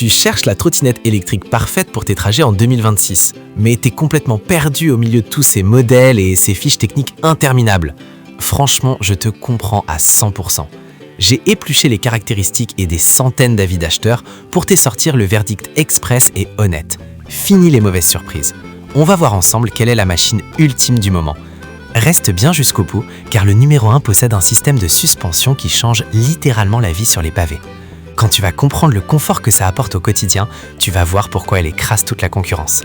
Tu cherches la trottinette électrique parfaite pour tes trajets en 2026, mais t'es complètement perdu au milieu de tous ces modèles et ces fiches techniques interminables. Franchement, je te comprends à 100%. J'ai épluché les caractéristiques et des centaines d'avis d'acheteurs pour t'essortir le verdict express et honnête. Fini les mauvaises surprises. On va voir ensemble quelle est la machine ultime du moment. Reste bien jusqu'au bout, car le numéro 1 possède un système de suspension qui change littéralement la vie sur les pavés. Quand tu vas comprendre le confort que ça apporte au quotidien, tu vas voir pourquoi elle écrase toute la concurrence.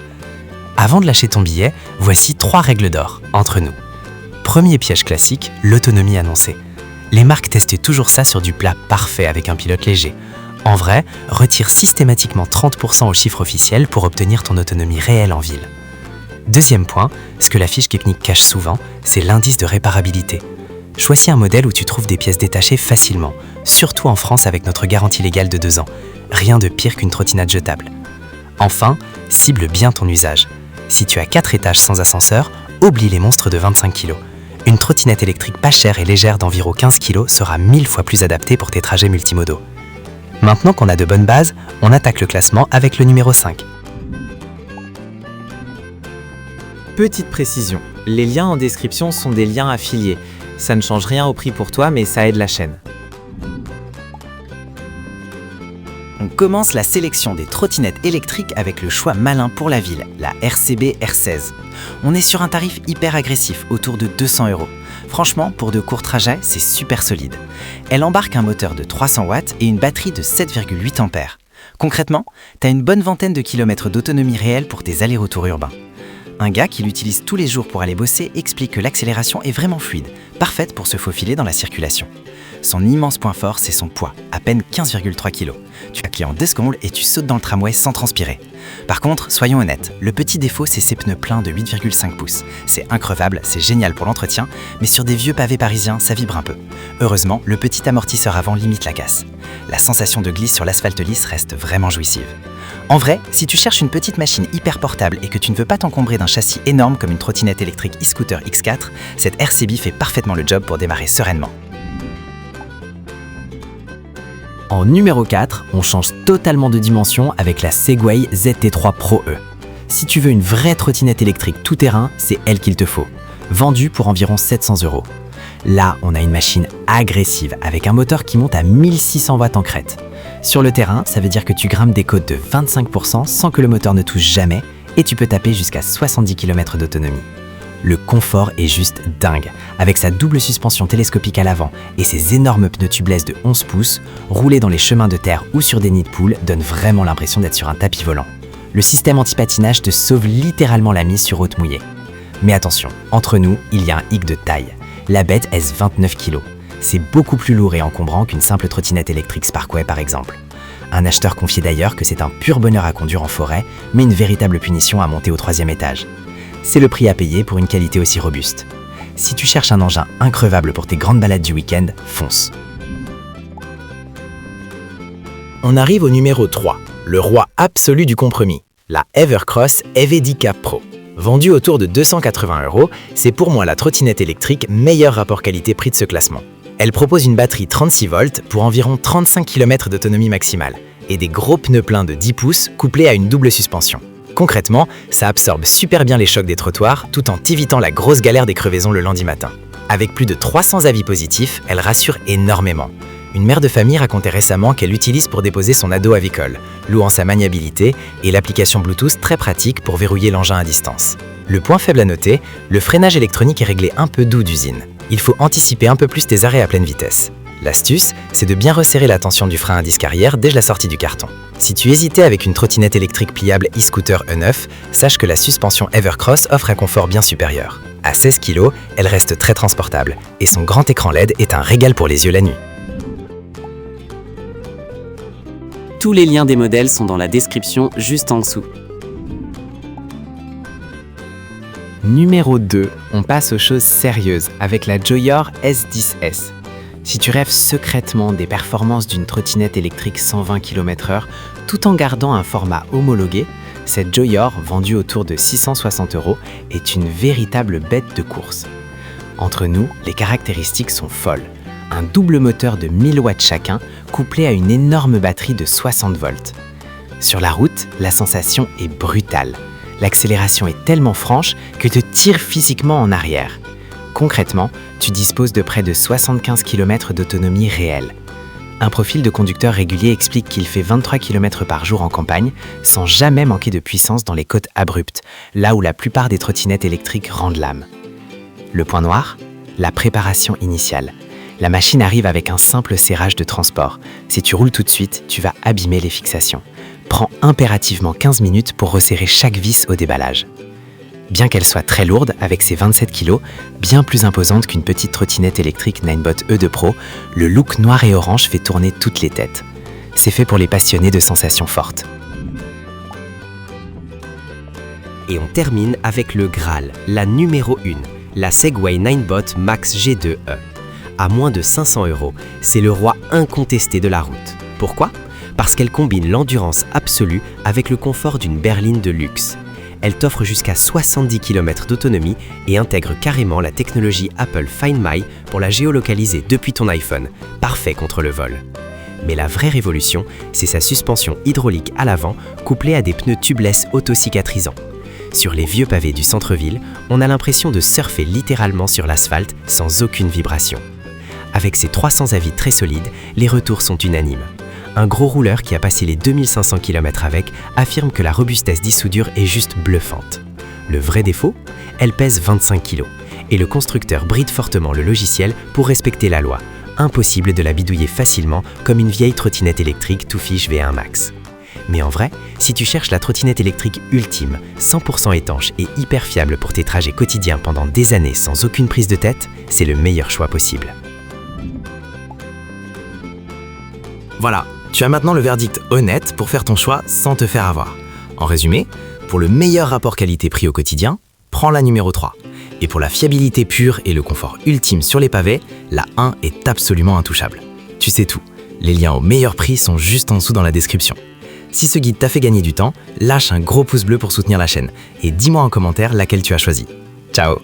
Avant de lâcher ton billet, voici 3 règles d'or, entre nous. Premier piège classique, l'autonomie annoncée. Les marques testent toujours ça sur du plat parfait avec un pilote léger. En vrai, retire systématiquement 30% au chiffre officiel pour obtenir ton autonomie réelle en ville. Deuxième point, ce que la fiche technique cache souvent, c'est l'indice de réparabilité. Choisis un modèle où tu trouves des pièces détachées facilement, surtout en France avec notre garantie légale de 2 ans. Rien de pire qu'une trottinette jetable. Enfin, cible bien ton usage. Si tu as 4 étages sans ascenseur, oublie les monstres de 25 kg. Une trottinette électrique pas chère et légère d'environ 15 kg sera 1000 fois plus adaptée pour tes trajets multimodaux. Maintenant qu'on a de bonnes bases, on attaque le classement avec le numéro 5. Petite précision, les liens en description sont des liens affiliés. Ça ne change rien au prix pour toi, mais ça aide la chaîne. On commence la sélection des trottinettes électriques avec le choix malin pour la ville, la RCB R16. On est sur un tarif hyper agressif, autour de 200 €. Franchement, pour de courts trajets, c'est super solide. Elle embarque un moteur de 300 watts et une batterie de 7,8 ampères. Concrètement, t'as une bonne vingtaine de kilomètres d'autonomie réelle pour tes allers-retours urbains. Un gars qui l'utilise tous les jours pour aller bosser explique que l'accélération est vraiment fluide, parfaite pour se faufiler dans la circulation. Son immense point fort, c'est son poids, à peine 15,3 kg. Tu appuies en 2 secondes et tu sautes dans le tramway sans transpirer. Par contre, soyons honnêtes, le petit défaut, c'est ses pneus pleins de 8,5 pouces. C'est increvable, c'est génial pour l'entretien, mais sur des vieux pavés parisiens, ça vibre un peu. Heureusement, le petit amortisseur avant limite la casse. La sensation de glisse sur l'asphalte lisse reste vraiment jouissive. En vrai, si tu cherches une petite machine hyper portable et que tu ne veux pas t'encombrer d'un châssis énorme comme une trottinette électrique e-scooter X4, cette RCB fait parfaitement le job pour démarrer sereinement. En numéro 4, on change totalement de dimension avec la Segway ZT3 Pro E. Si tu veux une vraie trottinette électrique tout-terrain, c'est elle qu'il te faut. Vendue pour environ 700 €. Là, on a une machine agressive avec un moteur qui monte à 1600 watts en crête. Sur le terrain, ça veut dire que tu grimpes des côtes de 25% sans que le moteur ne touche jamais et tu peux taper jusqu'à 70 km d'autonomie. Le confort est juste dingue. Avec sa double suspension télescopique à l'avant et ses énormes pneus tubeless de 11 pouces, rouler dans les chemins de terre ou sur des nids de poules donne vraiment l'impression d'être sur un tapis volant. Le système anti-patinage te sauve littéralement la mise sur route mouillée. Mais attention, entre nous, il y a un hic de taille. La bête pèse 29 kg. C'est beaucoup plus lourd et encombrant qu'une simple trottinette électrique Sparkway par exemple. Un acheteur confiait d'ailleurs que c'est un pur bonheur à conduire en forêt, mais une véritable punition à monter au 3e étage. C'est le prix à payer pour une qualité aussi robuste. Si tu cherches un engin increvable pour tes grandes balades du week-end, fonce. On arrive au numéro 3, le roi absolu du compromis, la Evercross EV10 Pro. Vendue autour de 280 €, c'est pour moi la trottinette électrique meilleur rapport qualité-prix de ce classement. Elle propose une batterie 36 volts pour environ 35 km d'autonomie maximale et des gros pneus pleins de 10 pouces couplés à une double suspension. Concrètement, ça absorbe super bien les chocs des trottoirs tout en t'évitant la grosse galère des crevaisons le lundi matin. Avec plus de 300 avis positifs, elle rassure énormément. Une mère de famille racontait récemment qu'elle l'utilise pour déposer son ado avicole, louant sa maniabilité et l'application Bluetooth très pratique pour verrouiller l'engin à distance. Le point faible à noter, le freinage électronique est réglé un peu doux d'usine. Il faut anticiper un peu plus tes arrêts à pleine vitesse. L'astuce, c'est de bien resserrer la tension du frein à disque arrière dès la sortie du carton. Si tu hésitais avec une trottinette électrique pliable e-scooter E9, sache que la suspension Evercross offre un confort bien supérieur. À 16 kg, elle reste très transportable et son grand écran LED est un régal pour les yeux la nuit. Tous les liens des modèles sont dans la description juste en dessous. Numéro 2, on passe aux choses sérieuses avec la Joyor S10S. Si tu rêves secrètement des performances d'une trottinette électrique 120 km/h tout en gardant un format homologué, cette Joyor, vendue autour de 660 €, est une véritable bête de course. Entre nous, les caractéristiques sont folles. Un double moteur de 1000 watts chacun, couplé à une énorme batterie de 60 volts. Sur la route, la sensation est brutale. L'accélération est tellement franche que te tire physiquement en arrière. Concrètement, tu disposes de près de 75 km d'autonomie réelle. Un profil de conducteur régulier explique qu'il fait 23 km par jour en campagne, sans jamais manquer de puissance dans les côtes abruptes, là où la plupart des trottinettes électriques rendent l'âme. Le point noir ? La préparation initiale. La machine arrive avec un simple serrage de transport. Si tu roules tout de suite, tu vas abîmer les fixations. Prends impérativement 15 minutes pour resserrer chaque vis au déballage. Bien qu'elle soit très lourde, avec ses 27 kg, bien plus imposante qu'une petite trottinette électrique Ninebot E2 Pro, le look noir et orange fait tourner toutes les têtes. C'est fait pour les passionnés de sensations fortes. Et on termine avec le Graal, la numéro 1, la Segway Ninebot Max G2E. À moins de 500 €, c'est le roi incontesté de la route. Pourquoi ? Parce qu'elle combine l'endurance absolue avec le confort d'une berline de luxe. Elle t'offre jusqu'à 70 km d'autonomie et intègre carrément la technologie Apple Find My pour la géolocaliser depuis ton iPhone, parfait contre le vol. Mais la vraie révolution, c'est sa suspension hydraulique à l'avant couplée à des pneus tubeless auto-cicatrisants. Sur les vieux pavés du centre-ville, on a l'impression de surfer littéralement sur l'asphalte sans aucune vibration. Avec ses 300 avis très solides, les retours sont unanimes. Un gros rouleur qui a passé les 2500 km avec affirme que la robustesse d'Issoudure est juste bluffante. Le vrai défaut ? Elle pèse 25 kg et le constructeur bride fortement le logiciel pour respecter la loi. Impossible de la bidouiller facilement comme une vieille trottinette électrique Touffish V1 Max. Mais en vrai, si tu cherches la trottinette électrique ultime, 100% étanche et hyper fiable pour tes trajets quotidiens pendant des années sans aucune prise de tête, c'est le meilleur choix possible. Voilà, tu as maintenant le verdict honnête pour faire ton choix sans te faire avoir. En résumé, pour le meilleur rapport qualité-prix au quotidien, prends la numéro 3. Et pour la fiabilité pure et le confort ultime sur les pavés, la 1 est absolument intouchable. Tu sais tout, les liens au meilleur prix sont juste en dessous dans la description. Si ce guide t'a fait gagner du temps, lâche un gros pouce bleu pour soutenir la chaîne et dis-moi en commentaire laquelle tu as choisi. Ciao!